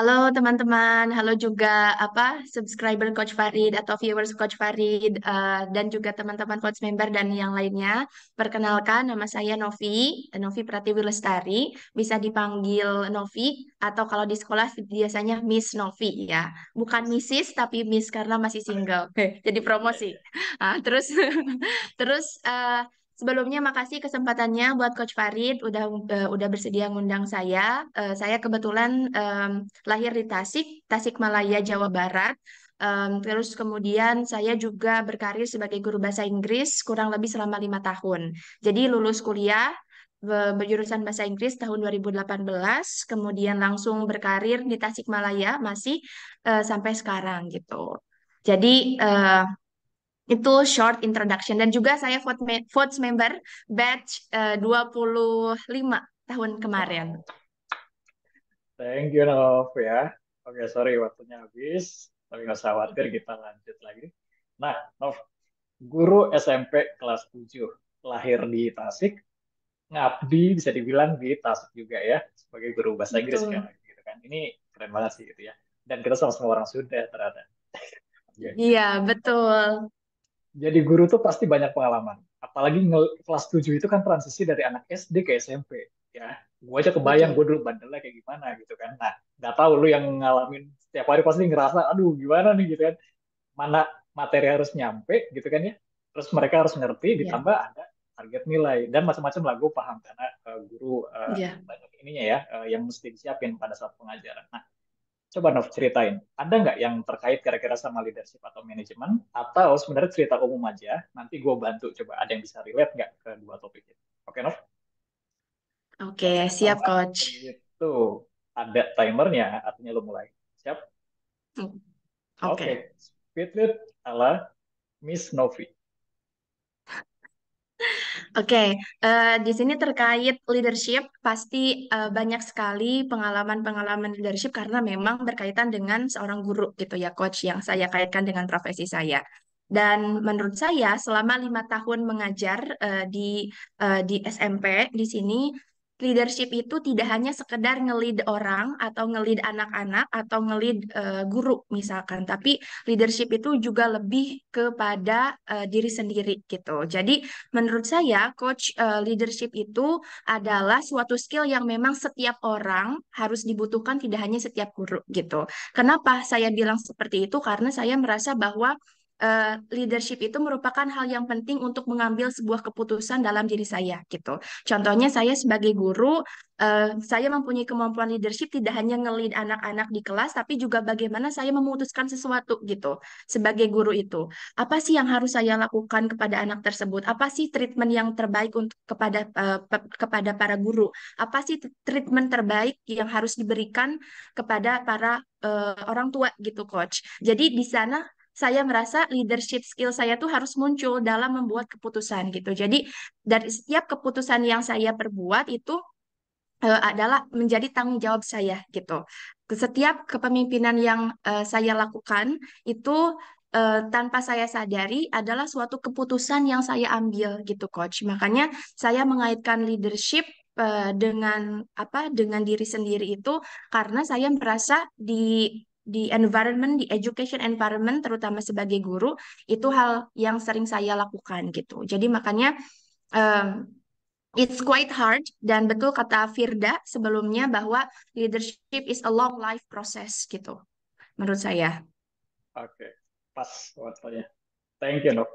Halo teman-teman, halo juga subscriber Coach Farid atau viewers Coach Farid dan juga teman-teman Coach member dan yang lainnya. Perkenalkan nama saya Novi Pratiwi Lestari, bisa dipanggil Novi atau kalau di sekolah biasanya Miss Novi ya. Bukan Mrs. tapi Miss karena masih single. Jadi Iya, promosi. iya. Terus terus sebelumnya makasih kesempatannya buat Coach Farid udah bersedia ngundang saya. Saya kebetulan lahir di Tasikmalaya, Jawa Barat. Terus kemudian saya juga berkarir sebagai guru bahasa Inggris kurang lebih selama 5 tahun. Jadi lulus kuliah berjurusan bahasa Inggris tahun 2018, kemudian langsung berkarir di Tasikmalaya masih sampai sekarang gitu. Jadi itu short introduction dan juga saya votes member batch 25 tahun kemarin. Wow. Thank you, Nov ya. Oke, sorry waktunya habis. Tapi nggak usah khawatir, kita lanjut lagi. Nah, Nov, guru SMP kelas 7, lahir di Tasik, ngabdi bisa dibilang di Tasik juga ya, sebagai guru bahasa Inggris Betul. kan, gitu kan. Ini keren banget sih gitu ya. Dan kita sama-sama orang Sunda ternyata. Oke. Iya, betul. Jadi guru tuh pasti banyak pengalaman. Apalagi kelas 7 itu kan transisi dari anak SD ke SMP. Ya, gue aja kebayang Betul. gue dulu bandelnya kayak gimana gitu kan. Nah, nggak tahu lu yang ngalamin setiap hari pasti ngerasa, aduh gimana nih gitu kan. Mana materi harus nyampe gitu kan ya. Terus mereka harus ngerti, Iya. ditambah ada target nilai. Dan macam-macam lah gue paham karena guru Iya. banyak ininya ya, yang mesti disiapin pada saat pengajaran. Nah, coba Nov ceritain, ada nggak yang terkait kira-kira sama leadership atau manajemen, atau sebenarnya cerita umum aja, nanti gue bantu coba ada yang bisa relate nggak ke dua topik itu. Oke Nov? Oke, Yang siap pertama coach. itu ada timernya, artinya lo mulai. Siap? Oke, Oke. speed read ala Miss Novi. Oke, di sini terkait leadership, pasti banyak sekali pengalaman-pengalaman leadership karena memang berkaitan dengan seorang guru gitu ya, coach, yang saya kaitkan dengan profesi saya. Dan menurut saya, selama 5 tahun mengajar di SMP di sini, leadership itu tidak hanya sekedar nge-lead orang atau nge-lead anak-anak atau nge-lead guru misalkan, tapi leadership itu juga lebih kepada diri sendiri gitu. Jadi menurut saya, coach leadership itu adalah suatu skill yang memang setiap orang harus dibutuhkan, tidak hanya setiap guru gitu. Kenapa saya bilang seperti itu? Karena saya merasa bahwa leadership itu merupakan hal yang penting untuk mengambil sebuah keputusan dalam diri saya gitu. Contohnya saya sebagai guru, saya mempunyai kemampuan leadership tidak hanya nge-lead anak-anak di kelas, tapi juga bagaimana saya memutuskan sesuatu gitu sebagai guru itu. Apa sih yang harus saya lakukan kepada anak tersebut? Apa sih treatment yang terbaik untuk kepada para guru? Apa sih treatment terbaik yang harus diberikan kepada para orang tua gitu, coach? Jadi di sana saya merasa leadership skill saya tuh harus muncul dalam membuat keputusan gitu. Jadi dari setiap keputusan yang saya perbuat itu adalah menjadi tanggung jawab saya gitu. Setiap kepemimpinan yang saya lakukan itu tanpa saya sadari adalah suatu keputusan yang saya ambil gitu, coach. Makanya saya mengaitkan leadership dengan diri sendiri itu karena saya merasa di environment, di education environment, terutama sebagai guru, itu hal yang sering saya lakukan gitu. Jadi makanya em, it's quite hard dan betul kata Firda sebelumnya bahwa leadership is a long life process gitu menurut saya. Oke, pas waktunya. Thank you Nov.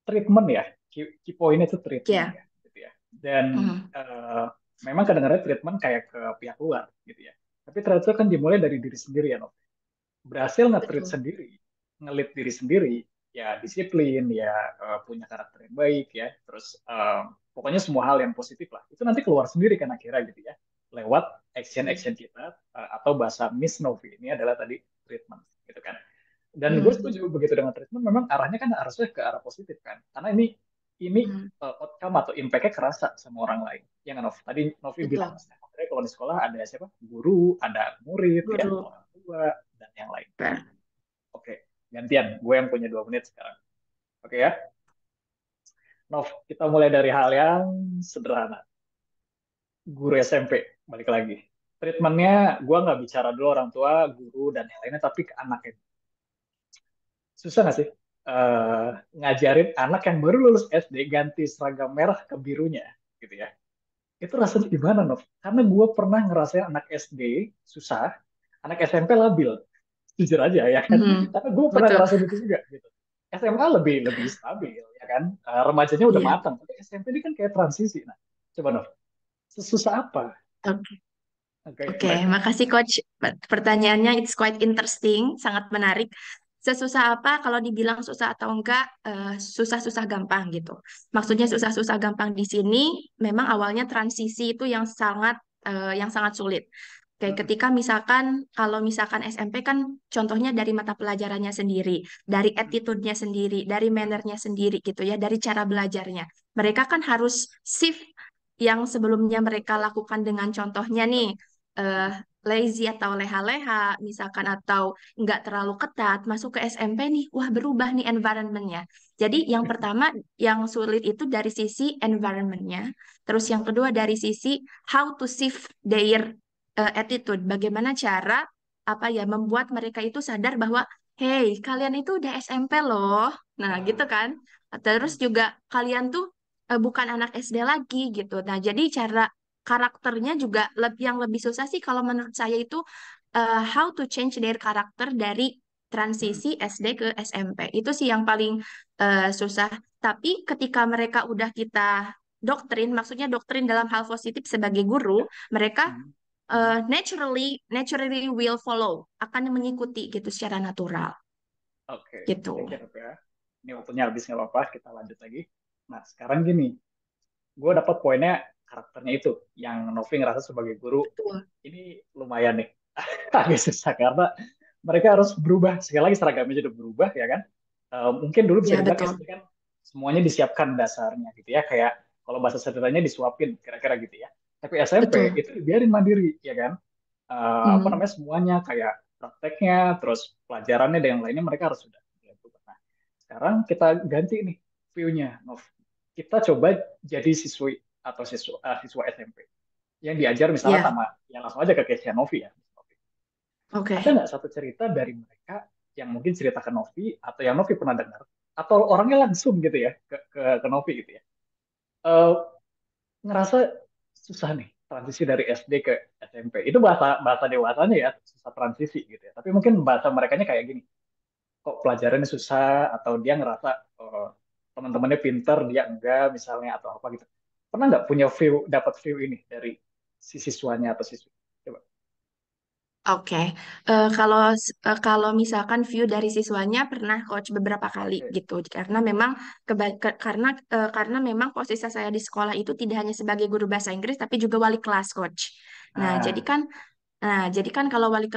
Treatment ya, key point itu treatment Ya. ya, gitu ya. Dan Mhm. eh, memang kadang-kadang treatment kayak ke pihak luar, gitu ya. Tapi ternyata kan dimulai dari diri sendiri ya, Nov. Berhasil nge-treat Betul. sendiri, nge-lead diri sendiri, ya disiplin, ya punya karakter yang baik ya, terus pokoknya semua hal yang positif lah. Itu nanti keluar sendiri kan akhirnya gitu ya, lewat action-action kita atau bahasa Miss Novi ini adalah tadi treatment gitu kan. Dan gue Mhm. setuju begitu dengan treatment memang arahnya kan harusnya ke arah positif kan, karena ini Mhm. outcome atau impact-nya kerasa sama orang lain. Yang Nov, tadi Novi bilang, Betul. sebenarnya kalau di sekolah ada siapa? Guru, ada murid ya, Guru. orang tua, dan yang lain. Ber- Oke, gantian. Gue yang punya 2 menit sekarang. Oke ya, Nov, kita mulai dari hal yang sederhana. Guru SMP, balik lagi. treatmentnya gue nggak bicara dulu orang tua, guru dan yang lainnya, tapi ke anaknya. Susah nggak sih ngajarin anak yang baru lulus SD ganti seragam merah ke birunya, gitu ya? Itu rasanya gimana, Nov? Karena gue pernah ngerasain anak SD susah, anak SMP labil, jujur aja ya kan. Mhm, Tapi gue pernah betul. ngerasain itu juga, gitu. SMA lebih lebih stabil, ya kan. Remajanya udah Iya. matang, tapi SMP ini kan kayak transisi. Nah, coba Nov, sesusah apa Oke, kayak oke. mereka? Makasih Coach. Pertanyaannya it's quite interesting, sangat menarik. Sesusah apa kalau dibilang susah atau enggak, susah-susah gampang gitu. Maksudnya Oke. susah-susah gampang di sini memang awalnya transisi itu yang sangat sulit. Kayak Mm-mm. ketika misalkan kalau misalkan SMP kan contohnya dari mata pelajarannya sendiri, dari attitude-nya sendiri, dari manner-nya sendiri gitu ya, dari cara belajarnya. Mereka kan harus shift yang sebelumnya mereka Betul. lakukan dengan contohnya nih eh, lazy atau leha-leha misalkan atau nggak terlalu ketat masuk ke SMP nih wah berubah nih environment-nya. Jadi yang pertama yang sulit itu dari sisi environment-nya, terus yang kedua dari sisi how to shift their attitude, bagaimana cara apa ya membuat mereka itu sadar bahwa hey kalian itu udah SMP loh. Nah gitu Ah. kan. Terus juga kalian tuh bukan anak SD lagi gitu. Nah, jadi cara karakternya juga yang lebih susah sih kalau menurut saya itu how to change their karakter dari transisi SD ke SMP. Itu sih yang paling susah. Tapi ketika mereka udah kita doktrin, maksudnya doktrin dalam hal positif sebagai guru, Ya. mereka Hmm. Hmm. naturally will follow, akan mengikuti gitu secara natural Oke, gitu. thank you, Rob, ya. Ini waktunya habis nggak apa-apa, kita lanjut lagi. Nah, sekarang gini, gue dapat poinnya karakternya itu, yang Novi ngerasa sebagai guru, Betul. ini lumayan nih, agak susah karena mereka harus berubah. Sekali lagi seragamnya sudah berubah, ya kan? Mungkin dulu bisa Ya, dibilang betul. SD kan semuanya disiapkan dasarnya gitu ya, kayak kalau bahasa sederhananya disuapin, kira-kira gitu ya. Tapi SMP Betul. itu dibiarin mandiri, ya kan? Apa Hmm. namanya semuanya kayak prakteknya, terus pelajarannya dan yang lainnya mereka harus sudah. Nah, sekarang kita ganti nih view-nya, Nov. Kita coba jadi siswi atau siswa SMP yang diajar misalnya Ya, sama yang langsung aja ke Kesia Novi ya. Ada oke. nggak satu cerita dari mereka yang mungkin cerita ke Novi atau yang Novi pernah dengar atau orangnya langsung gitu ya ke Novi gitu ya. Eh, ngerasa susah nih transisi dari SD ke SMP. Itu bahasa bahasa dewasanya ya, susah transisi gitu ya. Tapi mungkin bahasa merekanya kayak gini. Kok pelajarannya susah atau dia ngerasa teman-temannya pinter, dia enggak misalnya atau apa gitu. Pernah nggak punya view, dapat view ini dari si siswanya atau siswi? Coba. Oke, kalau misalkan view dari siswanya pernah coach beberapa kali Oke. gitu, karena memang karena memang posisi saya di sekolah itu tidak hanya sebagai guru bahasa Inggris tapi juga wali kelas coach. Nah, jadi Ah, kan kalau wali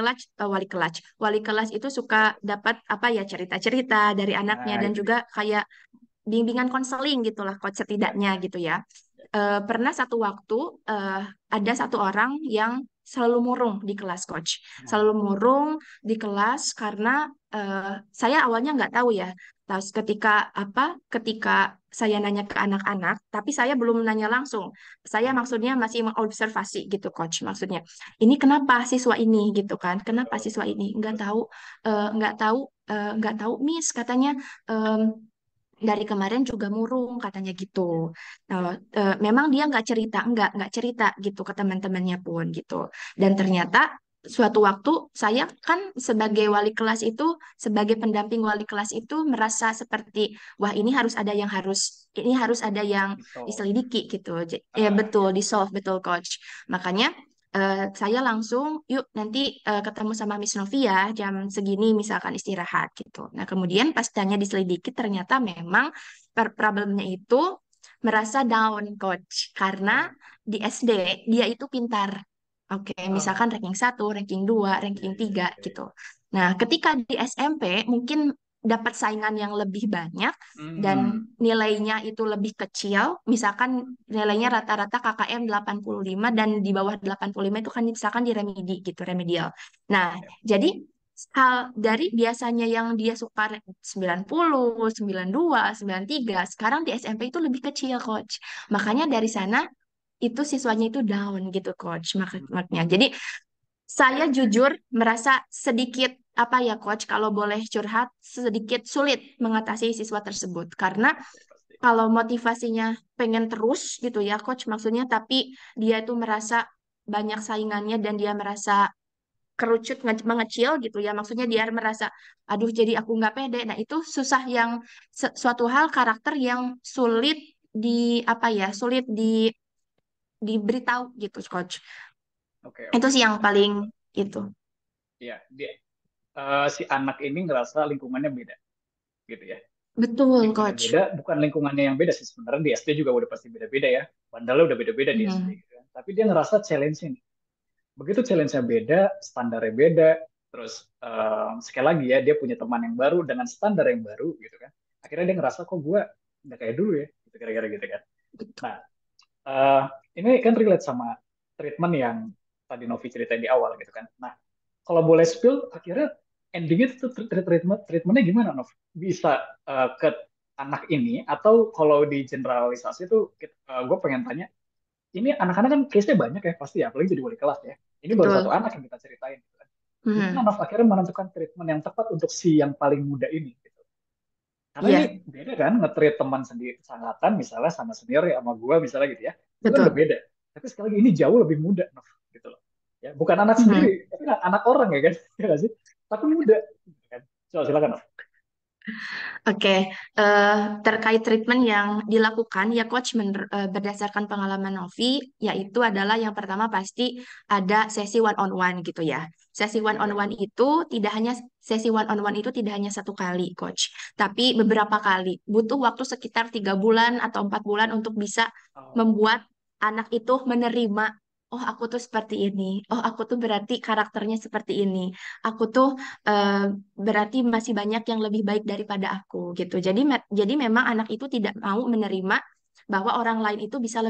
kelas itu suka oke. dapat apa ya cerita-cerita dari anaknya Nah, dan itu juga dia. kayak bimbingan konseling gitulah coach Ya, setidaknya ya. gitu ya. Ya. Pernah satu waktu eh, ada satu orang yang selalu murung di kelas coach, Nah, selalu murung di kelas karena saya awalnya nggak tahu ya. Terus ketika saya nanya ke anak-anak, tapi saya belum nanya langsung. Saya hmm, maksudnya masih mengobservasi gitu coach. Maksudnya, ini kenapa siswa ini gitu kan? Kenapa betul, siswa betul. ini? Terus, Nggak tahu Miss katanya. Dari kemarin juga murung katanya gitu. ya, Nah, ya. memang dia nggak cerita gitu ke teman-temannya pun gitu. Dan ternyata suatu waktu saya kan sebagai wali kelas itu, sebagai pendamping wali kelas itu merasa seperti wah ini harus ada yang Di solve. diselidiki gitu. Ya Ah, betul ya. di solve betul coach. Makanya saya langsung yuk nanti ketemu sama Miss Novia jam segini misalkan istirahat gitu. Nah kemudian pas tanya diselidiki ternyata memang problemnya itu merasa down coach karena Oh, di SD dia itu pintar. Oke, ah, misalkan ranking 1, ranking 2, ya, ranking ya, 3 ya, gitu. ya. Nah, ketika di SMP mungkin dapat saingan yang lebih banyak dan Hmm, nilainya itu lebih kecil, misalkan nilainya rata-rata KKM 85 dan di bawah 85 itu kan misalkan di remedi gitu, remedial. Nah, ya. jadi hal dari biasanya yang dia suka 90, 92, 93, sekarang di SMP itu lebih kecil, coach. Makanya Oke. dari sana itu siswanya itu down gitu coach makanya. Jadi saya jujur merasa sedikit apa ya coach kalau boleh curhat sedikit sulit mengatasi siswa tersebut karena Pasti, pasti. kalau motivasinya pengen terus gitu ya coach maksudnya tapi dia itu merasa banyak saingannya dan dia merasa kerucut mengecil gitu ya maksudnya dia merasa aduh jadi aku nggak pede nah itu susah yang suatu hal karakter yang sulit di apa ya sulit diberitahu gitu coach Oke, itu oke. sih yang Berarti paling itu ya dia si anak ini ngerasa lingkungannya beda gitu ya. betul Lingkungannya coach. beda, bukan lingkungannya yang beda sih sebenarnya di SD juga udah pasti beda-beda ya. Bandalnya udah beda-beda di SD Mhm. gitu kan. Tapi dia ngerasa challenge ini. Begitu challenge-nya beda, standarnya beda, terus sekali lagi ya dia punya teman yang baru dengan standar yang baru gitu kan. Akhirnya dia ngerasa kok gue udah kayak dulu ya, gitu kira-kira gitu kan. Nah, eh, ini kan relate sama treatment yang tadi Novi ceritain di awal gitu kan. Nah, kalau boleh spill, akhirnya endingnya itu treatmentnya gimana, Nov? Bisa ke anak ini atau kalau di generalisasi itu gue pengen tanya, ini anak-anak kan case-nya banyak ya pasti ya, apalagi jadi wali kelas ya. Ini baru satu Betul. anak yang kita ceritain. Gitu kan. Gimana Mhm. Nov akhirnya menentukan treatment yang tepat untuk si yang paling muda ini? Gitu. Karena ini Iya, beda kan, nge-treat teman sendiri sangatan misalnya sama senior ya sama gue misalnya gitu ya. Itu kan udah betul. beda. Tapi sekali lagi ini jauh lebih muda, Nov. Gitu loh. Ya, bukan anak Mhm. sendiri, tapi anak orang ya kan. Ya nggak sih? Tapi muda. Gitu kan. Coba silakan, Nov. Oke, terkait treatment yang dilakukan ya coach berdasarkan pengalaman Novi, yaitu adalah yang pertama pasti ada sesi one on one gitu ya. Sesi one on Oke. one itu tidak hanya sesi one on one itu tidak hanya satu kali coach, tapi beberapa kali. Butuh waktu sekitar 3 bulan atau 4 bulan untuk bisa Oh, oke. membuat anak itu menerima. Oh, aku tuh seperti ini. Oh, aku tuh berarti karakternya seperti ini. Aku tuh eh, berarti masih banyak yang lebih baik daripada aku gitu. Jadi memang anak itu tidak mau menerima bahwa orang lain itu bisa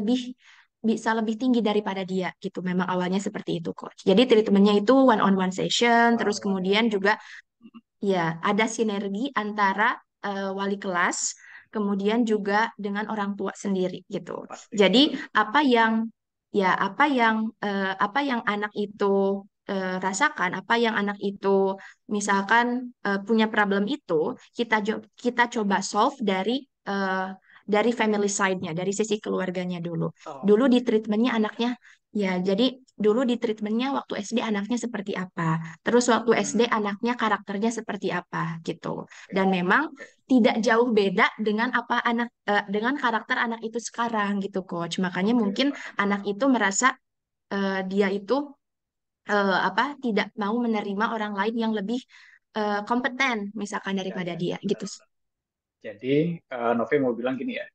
lebih tinggi daripada dia gitu. Memang awalnya seperti itu, coach. Jadi treatmentnya itu one on one session, terus One-on-one ya. kemudian juga Oke. Mm, ya ada sinergi antara wali kelas, kemudian juga dengan orang tua sendiri gitu. pasti, Jadi betul. apa yang anak itu rasakan, apa yang anak itu misalkan punya problem itu, kita coba solve dari family side-nya, dari sisi keluarganya dulu. Oh, Dulu di oke. treatmentnya anaknya, ya jadi dulu di treatmentnya waktu SD anaknya seperti apa, terus waktu SD Hmm, anaknya karakternya seperti apa gitu. oke. Dan memang Oke. tidak jauh beda dengan karakter anak itu sekarang gitu, coach. Makanya Oke, mungkin paham, anak paham. itu merasa dia itu apa tidak mau menerima orang lain yang lebih kompeten misalkan Ya, daripada ya, ya, dia gitu. benar-benar. Jadi, Novi mau bilang gini ya,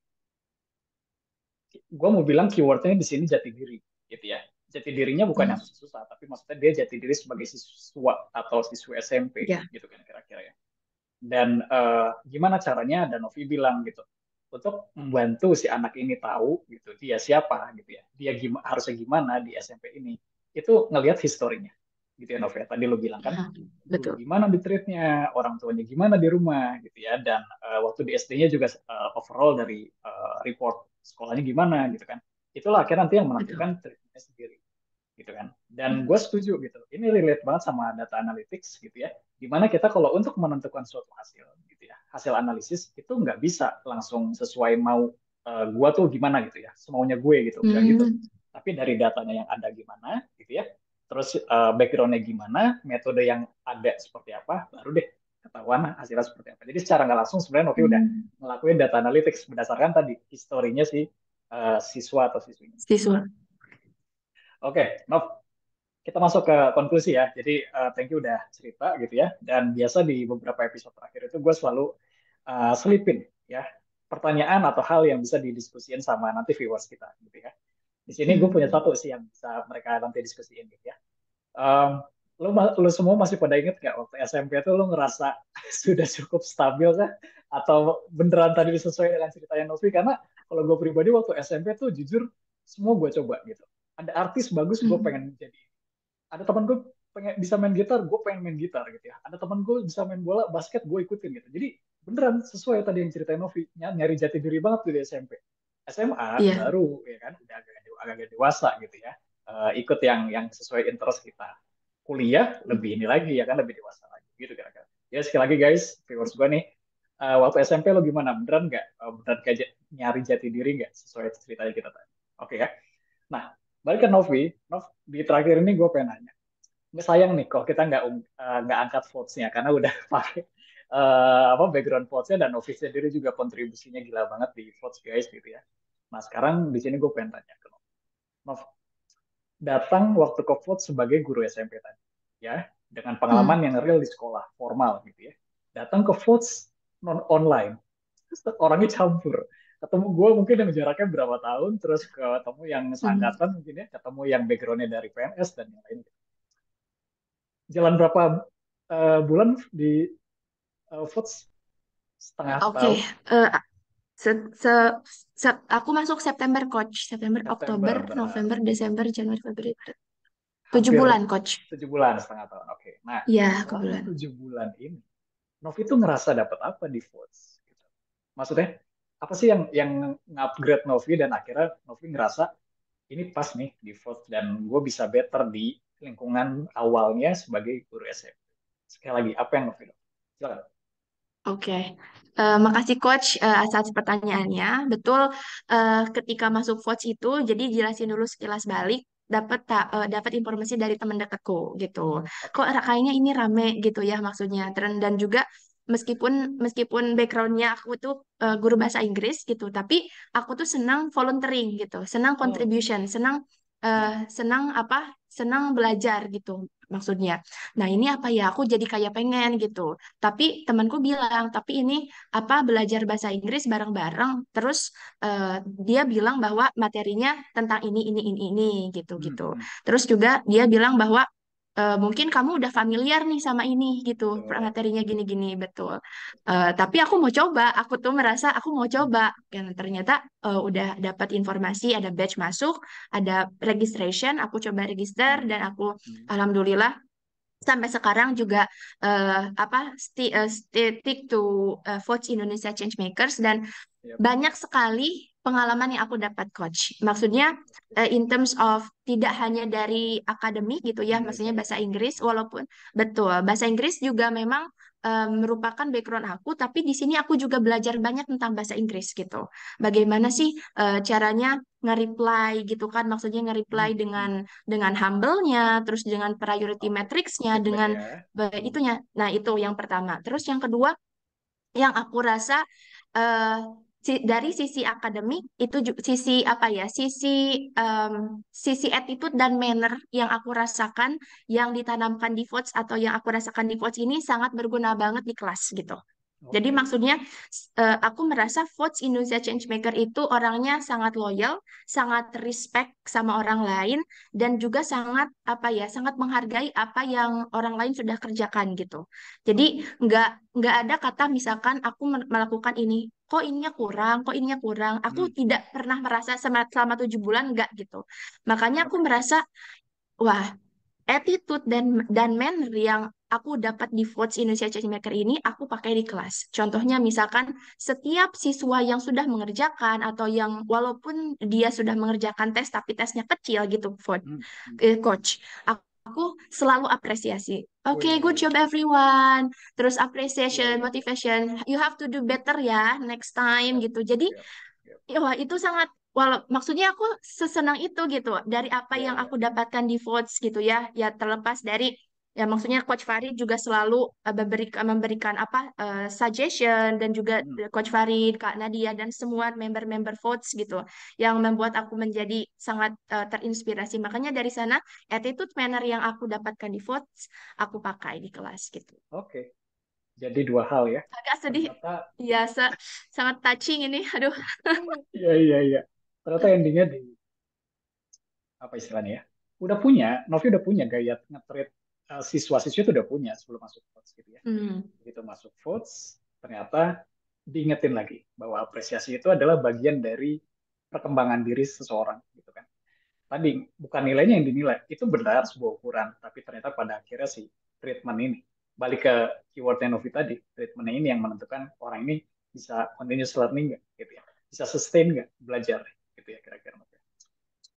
gue mau bilang keywordnya di sini jati diri, gitu ya. Jati dirinya bukan yang Hmm, susah-susah, tapi maksudnya dia jati diri sebagai siswa atau siswa SMP, ya. gitu kan kira-kira ya. Dan gimana caranya? Dan Novi bilang gitu, untuk membantu si anak ini tahu gitu dia siapa gitu ya, dia harusnya gimana di SMP ini, itu ngelihat historinya, gitu ya Novi. Tadi lo bilang kan, Ya, dulu betul. gimana di treatnya, orang tuanya gimana di rumah gitu ya, dan waktu di SD-nya juga overall dari report sekolahnya gimana gitu kan. Itulah akhirnya nanti yang Betul. menentukan treatmentnya sendiri gitu kan. Dan gue Hmm, setuju gitu. Ini relate banget sama data analytics gitu ya. Dimana kita kalau untuk menentukan suatu hasil gitu ya, hasil analisis itu nggak bisa langsung sesuai mau gue tuh gimana gitu ya, semaunya gue gitu, nggak gitu. hmm, Tapi dari datanya yang ada gimana gitu ya, terus backgroundnya gimana, metode yang ada seperti apa, baru deh ketahuan hasilnya seperti apa. Jadi secara nggak langsung sebenarnya Novi udah hmm. ngelakuin data analytics berdasarkan tadi historinya si siswa atau siswinya. Siswa. Oke, Nov, kita masuk ke konklusi ya. Jadi thank you udah cerita gitu ya. Dan biasa di beberapa episode terakhir itu gue selalu selipin ya pertanyaan atau hal yang bisa didiskusiin sama nanti viewers kita gitu ya. Di sini gue punya Hmm. satu sih yang bisa mereka nanti diskusiin gitu ya. Um, lu semua masih pada inget gak waktu SMP tuh lu ngerasa sudah cukup stabil kah? Atau beneran tadi sesuai dengan ceritanya Novi? Karena kalau gue pribadi waktu SMP tuh jujur semua gue coba gitu. Ada artis bagus gue Hmm. pengen jadi, ada teman gue pengen bisa main gitar, gue pengen main gitar gitu ya. Ada teman gue bisa main bola, basket, gue ikutin gitu. Jadi beneran sesuai tadi yang ceritain Novi, nyari jati diri banget tuh di SMP. SMA Iya. baru ya kan udah agak dewasa gitu ya. Ikut yang sesuai interest kita. Kuliah lebih ini lagi ya kan lebih dewasa lagi gitu kira-kira. Ya sekali lagi guys, viewers gue nih, waktu SMP lo gimana? Beneran nggak? Beneran kayak nyari jati diri nggak sesuai ceritanya kita tadi? Oke ya. Nah, balik ke Novi. Di terakhir ini gue pengen nanya. Nggak sayang nih kalau kita nggak angkat votes-nya karena udah pakai apa background votes-nya dan Novi sendiri juga kontribusinya gila banget di votes guys gitu ya. Nah sekarang di sini gue pengen tanya ke Nov. Nov, datang waktu ke votes sebagai guru SMP tadi, ya dengan pengalaman Hmm. yang real di sekolah formal gitu ya. Datang ke votes non online, terus orangnya campur. Ketemu gue mungkin yang jaraknya berapa tahun, terus ketemu yang Hmm. seangkatan mungkin ya, ketemu yang backgroundnya dari PNS dan yang lain. Jalan berapa bulan di votes setengah Oke. tahun Eh, se, se, aku masuk September, Coach. September, Oktober, September November, Desember, Januari, Februari, Maret. 7 hampir bulan, Coach. 7 bulan setengah tahun. Oke, nah Ya, selama kebetulan. 7 bulan ini Novi itu ngerasa dapat apa di votes? Gitu. Maksudnya apa sih yang upgrade Novi dan akhirnya Novi ngerasa ini pas nih di votes dan gue bisa better di lingkungan awalnya sebagai guru SMP. Sekali lagi, apa yang Novi dapat? Silakan. Oke, makasih Coach atas pertanyaannya. Betul, ketika masuk Votes itu, jadi jelasin dulu sekilas balik, dapat informasi dari teman dekatku gitu. Kok Oke. kayaknya ini rame gitu ya maksudnya. Dan juga meskipun meskipun backgroundnya aku tuh guru bahasa Inggris gitu, tapi aku tuh senang volunteering gitu, senang Oh, contribution, senang apa? Senang belajar gitu maksudnya. Nah ini apa ya? Aku jadi kayak pengen gitu. Tapi temanku bilang, tapi ini apa belajar bahasa Inggris bareng-bareng. Terus dia bilang bahwa materinya tentang ini gitu. hmm, Terus juga dia bilang bahwa mungkin kamu udah familiar nih sama ini gitu, betul. materinya gini-gini betul. Tapi aku mau coba, aku tuh merasa aku mau Hmm, coba. Dan ternyata udah dapat informasi, ada batch masuk, ada registration, aku coba register hmm, dan aku hmm. alhamdulillah sampai sekarang juga apa stick to Vote Indonesia Changemakers dan Yap. banyak sekali pengalaman yang aku dapat coach. Maksudnya in terms of tidak hanya dari akademik gitu ya, Indonesia maksudnya ya. bahasa Inggris Hmm, walaupun betul bahasa Inggris juga memang merupakan background aku, tapi di sini aku juga belajar banyak tentang bahasa Inggris gitu. Bagaimana sih caranya nge-reply gitu kan, maksudnya nge-reply hmm, hmm. dengan humble-nya, terus dengan priority Oke. matrix-nya, Feedback dengan ya. Hmm, itunya. Nah, itu yang pertama. Terus yang kedua yang aku rasa eh, dari sisi akademik itu sisi apa ya sisi attitude dan manner yang aku rasakan yang ditanamkan di Votes atau yang aku rasakan di Votes ini sangat berguna banget di kelas gitu. Jadi Oke. maksudnya aku merasa Votes Indonesia Changemaker itu orangnya sangat loyal, sangat respect sama orang lain dan juga sangat apa ya sangat menghargai apa yang orang lain sudah kerjakan gitu. Jadi Oke. nggak ada kata misalkan aku melakukan ini, kok ininya kurang. Aku Hmm, tidak pernah merasa selama 7 bulan nggak gitu. Makanya aku oke. merasa, wah, attitude dan manner yang aku dapat di Votes Indonesia Changemaker ini aku pakai di kelas. Contohnya misalkan setiap siswa yang sudah mengerjakan atau yang walaupun dia sudah mengerjakan tes tapi tesnya kecil gitu, Hmm, hmm. Coach. Aku selalu apresiasi. Oke, good Wih. job everyone. Terus Iya, appreciation, iya, iya. motivation. You have to do Hmm, better ya next time siap, gitu. Jadi siap, siap. ya, wah, itu sangat, walau maksudnya aku sesenang itu gitu dari apa Iya, yang iya. aku dapatkan di votes gitu ya, ya terlepas dari ya maksudnya Coach Farid juga selalu memberikan apa suggestion dan juga Hmm, Coach hmm. Farid, Kak Nadia dan semua member-member votes gitu yang membuat aku menjadi sangat terinspirasi. Makanya dari sana attitude manner yang aku dapatkan di votes aku pakai di kelas gitu. Oke. Jadi dua hal ya. Agak sedih. Ternyata, Ya, sangat touching ini. Aduh. iya, iya, iya. Ternyata endingnya di apa istilahnya ya? Udah punya, Novi udah punya gaya nge-treat siswa-siswi itu udah punya sebelum masuk votes gitu ya. Hmm. Begitu masuk votes, ternyata diingetin lagi bahwa apresiasi itu adalah bagian dari perkembangan diri seseorang gitu kan. Tadi bukan nilainya yang dinilai, itu benar sebuah ukuran, tapi ternyata pada akhirnya si treatment ini balik ke keywordnya Novi tadi, treatment ini yang menentukan orang ini bisa continuous learning nggak gitu ya. bisa sustain nggak belajar gitu ya kira-kira.